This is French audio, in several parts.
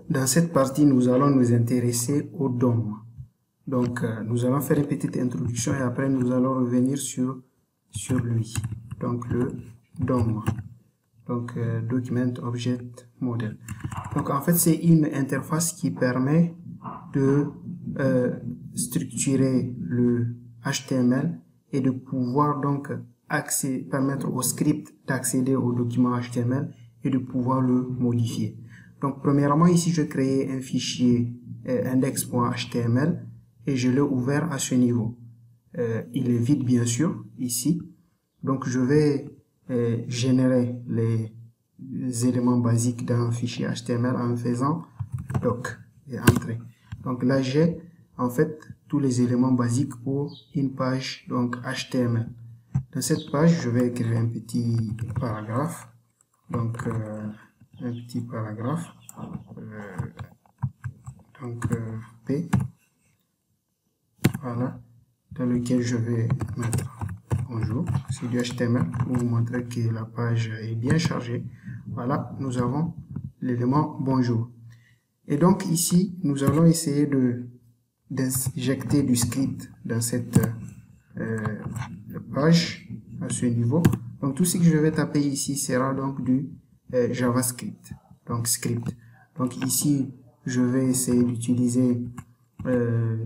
Dans cette partie, nous allons nous intéresser au DOM. Donc, nous allons faire une petite introduction et après, nous allons revenir sur lui. Donc, le DOM. Donc, Document Object Model. Donc, en fait, c'est une interface qui permet de structurer le HTML et de pouvoir donc permettre au script d'accéder au document HTML et de pouvoir le modifier. Donc, premièrement, ici, je crée un fichier index.html et je l'ai ouvert à ce niveau. Il est vide, bien sûr, ici. Donc, je vais générer les éléments basiques d'un fichier HTML en faisant doc et entrée. Donc là, j'ai en fait tous les éléments basiques pour une page donc HTML. Dans cette page, je vais écrire un petit paragraphe. Donc, un petit paragraphe. P. Voilà. Dans lequel je vais mettre bonjour. C'est du HTML pour vous montrer que la page est bien chargée. Voilà, nous avons l'élément bonjour. Et donc ici, nous allons essayer d'injecter du script dans cette page à ce niveau. Donc tout ce que je vais taper ici sera donc du JavaScript. Donc script. Donc ici, je vais essayer d'utiliser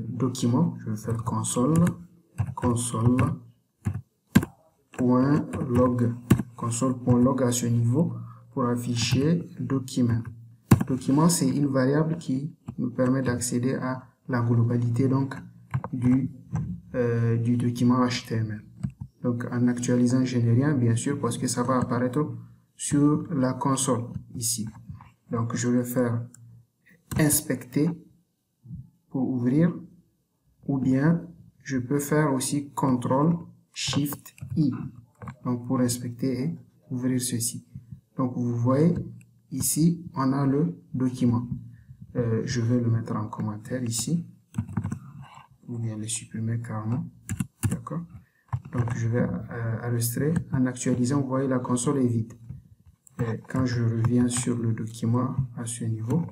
document. Je vais faire console.log à ce niveau pour afficher document. Document, c'est une variable qui nous permet d'accéder à la globalité donc du document HTML. Donc en actualisant, je n'ai rien bien sûr parce que ça va apparaître sur la console ici. Donc je vais faire inspecter pour ouvrir, ou bien je peux faire aussi CTRL SHIFT I donc pour inspecter et ouvrir ceci. Donc vous voyez ici on a le document. Je vais le mettre en commentaire ici ou bien le supprimer carrément. D'accord. Donc je vais illustrer en actualisant. Vous voyez la console est vide. Et quand je reviens sur le document à ce niveau,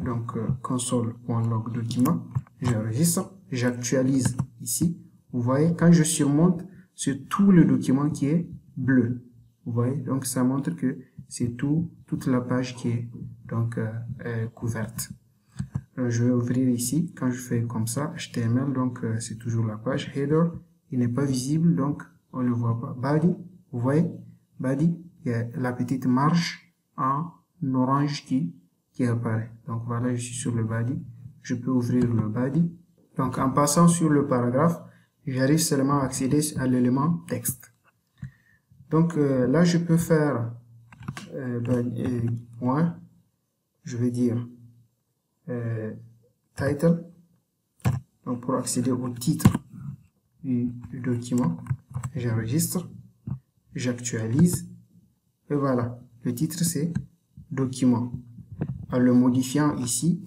donc console.log document, j'enregistre, j'actualise ici. Vous voyez, quand je surmonte, c'est tout le document qui est bleu. Vous voyez, donc ça montre que c'est toute la page qui est donc couverte. Je vais ouvrir ici. Quand je fais comme ça, HTML, donc c'est toujours la page. Header, il n'est pas visible, donc on ne le voit pas. Body, vous voyez, body, il y a la petite marge en orange qui apparaît. Donc voilà, je suis sur le body. Je peux ouvrir le body. Donc en passant sur le paragraphe, j'arrive seulement à accéder à l'élément texte. Donc là, je peux faire point, je vais dire title, donc pour accéder au titre du document, j'enregistre, j'actualise, et voilà, le titre c'est document. En le modifiant ici,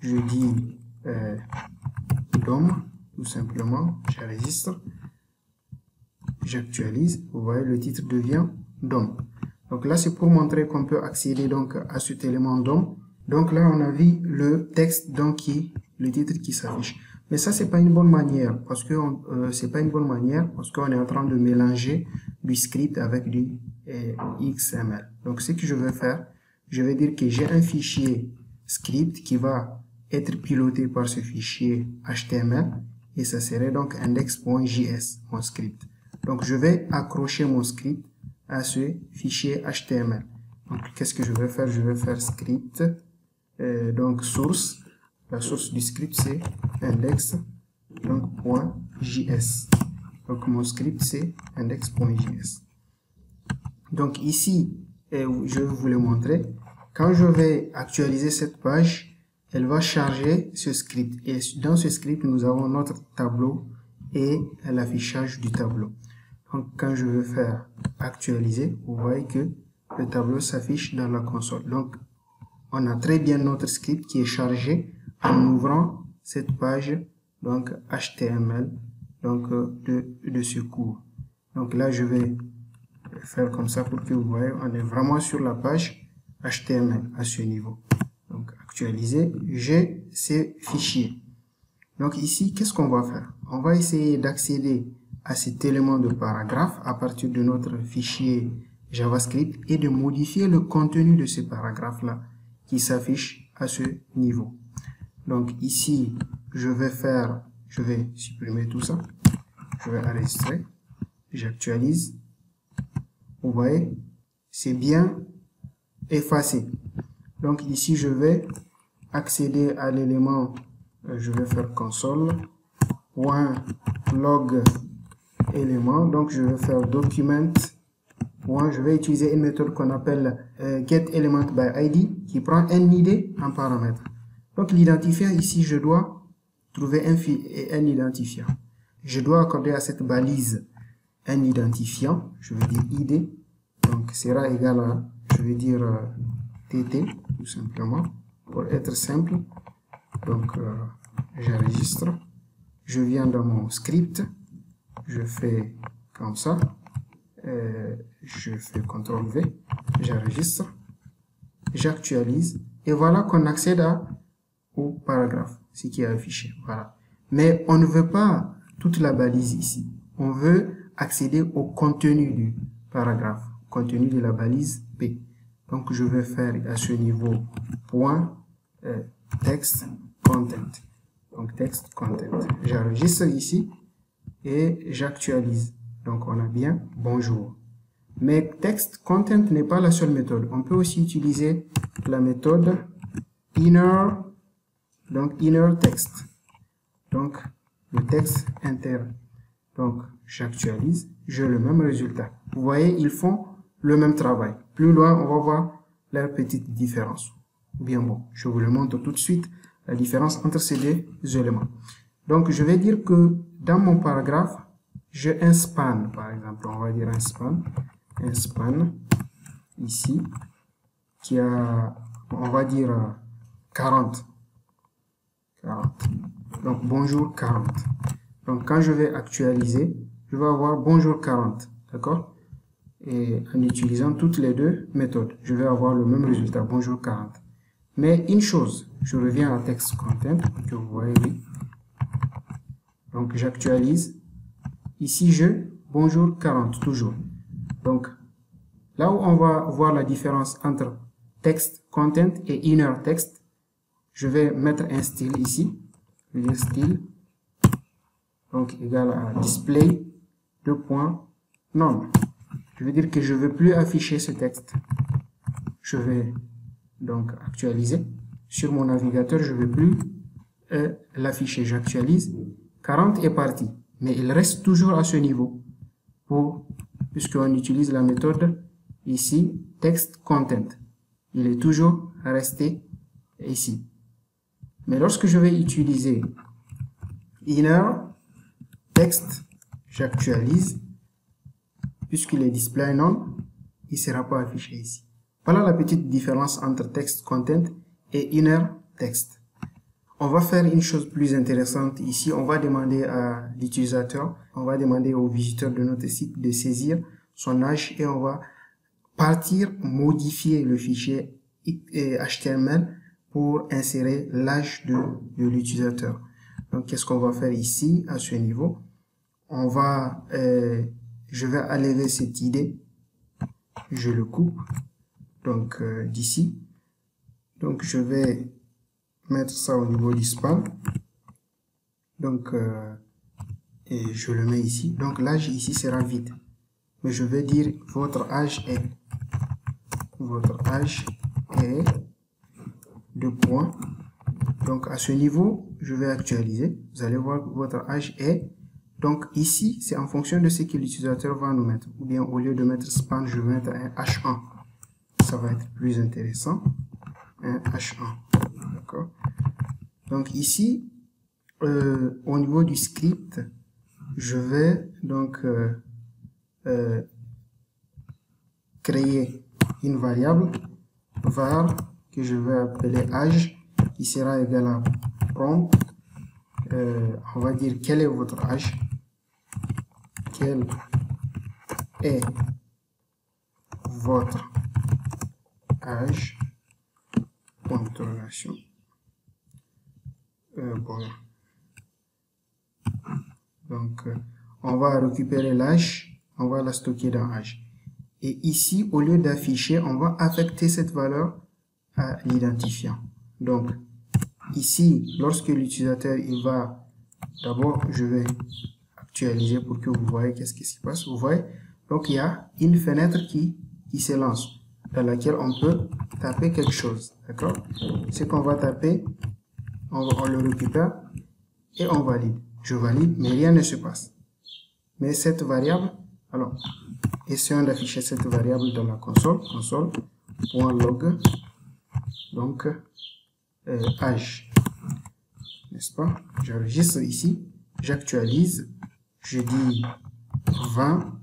je dis DOM, tout simplement, j'enregistre, j'actualise, vous voyez le titre devient DOM. Donc là c'est pour montrer qu'on peut accéder donc à cet élément DOM. Donc là on a vu le texte donc le titre qui s'affiche. Mais ça c'est pas une bonne manière parce que c'est pas une bonne manière parce qu'on est en train de mélanger du script avec du XML. Donc ce que je vais faire, je vais dire que j'ai un fichier script qui va être piloté par ce fichier HTML et ça serait donc index.js mon script. Donc je vais accrocher mon script à ce fichier HTML. Donc qu'est-ce que je vais faire? Je vais faire script donc source. La source du script c'est index donc .js. Donc mon script c'est index.js. Donc ici, je vais vous le montrer. Quand je vais actualiser cette page, elle va charger ce script. Et dans ce script, nous avons notre tableau et l'affichage du tableau. Donc quand je vais faire actualiser, vous voyez que le tableau s'affiche dans la console. Donc on a très bien notre script qui est chargé en ouvrant cette page donc HTML donc de ce cours. Donc là je vais faire comme ça pour que vous voyez on est vraiment sur la page HTML à ce niveau. Donc, actualiser, j'ai ces fichiers. Donc ici, qu'est-ce qu'on va faire? On va essayer d'accéder à cet élément de paragraphe à partir de notre fichier JavaScript et de modifier le contenu de ce paragraphe-là qui s'affiche à ce niveau. Donc ici, je vais supprimer tout ça. Je vais enregistrer. J'actualise. Vous voyez, c'est bien effacé. Donc ici, je vais accéder à l'élément, je vais faire console.log élément. Donc je vais faire document. Je vais utiliser une méthode qu'on appelle getElementById qui prend un ID en paramètre. Donc l'identifiant ici, je dois trouver un identifiant. Je dois accorder à cette balise un identifiant. Je vais dire id. Donc sera égal à, je vais dire tt tout simplement pour être simple. Donc j'enregistre. Je viens dans mon script. Je fais comme ça. Je fais CTRL-V, j'enregistre, j'actualise, et voilà qu'on accède au paragraphe, ce qui est affiché. Voilà. Mais on ne veut pas toute la balise ici. On veut accéder au contenu du paragraphe, contenu de la balise P. Donc je vais faire à ce niveau point text content. Donc text content. J'enregistre ici et j'actualise. Donc on a bien bonjour. Mais text content n'est pas la seule méthode. On peut aussi utiliser la méthode inner, donc inner text. Donc le texte interne. Donc j'actualise, j'ai le même résultat. Vous voyez, ils font le même travail. Plus loin, on va voir leur petite différence. Bien bon, je vous le montre tout de suite, la différence entre ces deux éléments. Donc je vais dire que dans mon paragraphe, j'ai un span, par exemple. On va dire un span ici qui a, on va dire 40. Donc bonjour 40. Donc quand je vais actualiser, je vais avoir bonjour 40, d'accord? Et en utilisant toutes les deux méthodes, je vais avoir le même résultat, bonjour 40. Mais une chose, je reviens à text content que vous voyez. Donc j'actualise. Ici, bonjour 40, toujours. Donc, là où on va voir la différence entre text content et inner text, je vais mettre un style ici. Je vais dire style, donc égal à display, none. Je veux dire que je ne veux plus afficher ce texte. Je vais donc actualiser. Sur mon navigateur, je ne veux plus l'afficher. J'actualise. 40 est parti. Mais il reste toujours à ce niveau, puisqu'on utilise la méthode ici, text content. Il est toujours resté ici. Mais lorsque je vais utiliser inner text, j'actualise, puisqu'il est display none, il ne sera pas affiché ici. Voilà la petite différence entre text content et inner text. On va faire une chose plus intéressante ici. On va demander à l'utilisateur, on va demander au visiteur de notre site de saisir son âge et on va partir modifier le fichier HTML pour insérer l'âge de l'utilisateur. Donc, qu'est-ce qu'on va faire ici à ce niveau? On va, je vais enlever cette idée, je le coupe, donc d'ici. Donc, je vais mettre ça au niveau du span. Donc, et je le mets ici. Donc, l'âge ici sera vide. Mais je vais dire votre âge est. Votre âge est 2 points. Donc, à ce niveau, je vais actualiser. Vous allez voir que votre âge est. Donc, ici, c'est en fonction de ce que l'utilisateur va nous mettre. Ou bien, au lieu de mettre span, je vais mettre un H1. Ça va être plus intéressant. Un H1. D'accord? Donc ici, au niveau du script, je vais donc créer une variable var que je vais appeler âge qui sera égal à prompt. On va dire quel est votre âge. Quel est votre âge, point d'interrogation, bon. Donc, on va récupérer l'âge, on va la stocker dans âge. Et ici, au lieu d'afficher, on va affecter cette valeur à l'identifiant. Donc, ici, lorsque l'utilisateur, il va, d'abord, je vais actualiser pour que vous voyez qu'est-ce qui se passe. Vous voyez, donc il y a une fenêtre qui se lance, dans laquelle on peut taper quelque chose. D'accord? Ce qu'on va taper, on le récupère et on valide. Je valide, mais rien ne se passe. Mais cette variable, alors, essayons d'afficher cette variable dans la console, console.log, donc âge, n'est-ce pas? J'enregistre ici, j'actualise, je dis 20,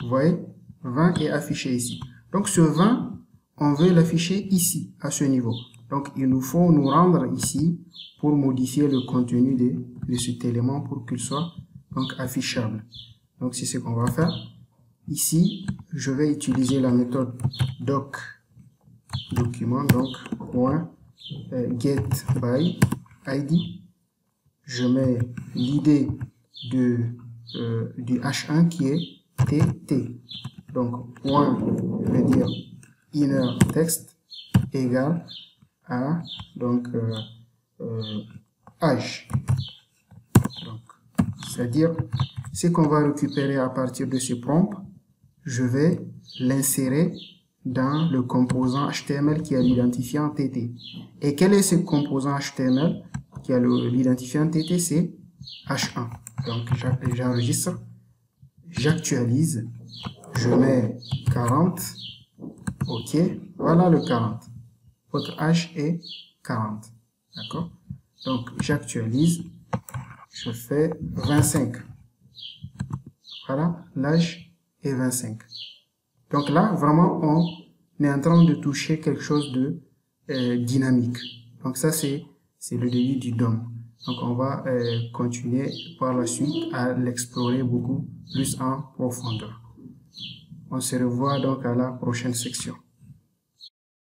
vous voyez, 20 est affiché ici. Donc ce 20, on veut l'afficher ici, à ce niveau. Donc il nous faut nous rendre ici pour modifier le contenu de cet élément pour qu'il soit donc affichable. Donc c'est ce qu'on va faire. Ici, je vais utiliser la méthode doc document, donc .get by id. Je mets l'id du H1 qui est tt. Donc je vais dire inner text égale à donc âge. Donc c'est-à-dire ce qu'on va récupérer à partir de ce prompt, je vais l'insérer dans le composant HTML qui a l'identifiant TT. Et quel est ce composant HTML qui a l'identifiant TT? C'est H1. Donc j'enregistre, j'actualise, je mets 40, ok, voilà le 40. Votre âge est 40, d'accord? Donc j'actualise, je fais 25. Voilà, l'âge est 25. Donc là, vraiment, on est en train de toucher quelque chose de dynamique. Donc ça, c'est le début du DOM. Donc on va continuer par la suite à l'explorer beaucoup plus en profondeur. On se revoit donc à la prochaine section.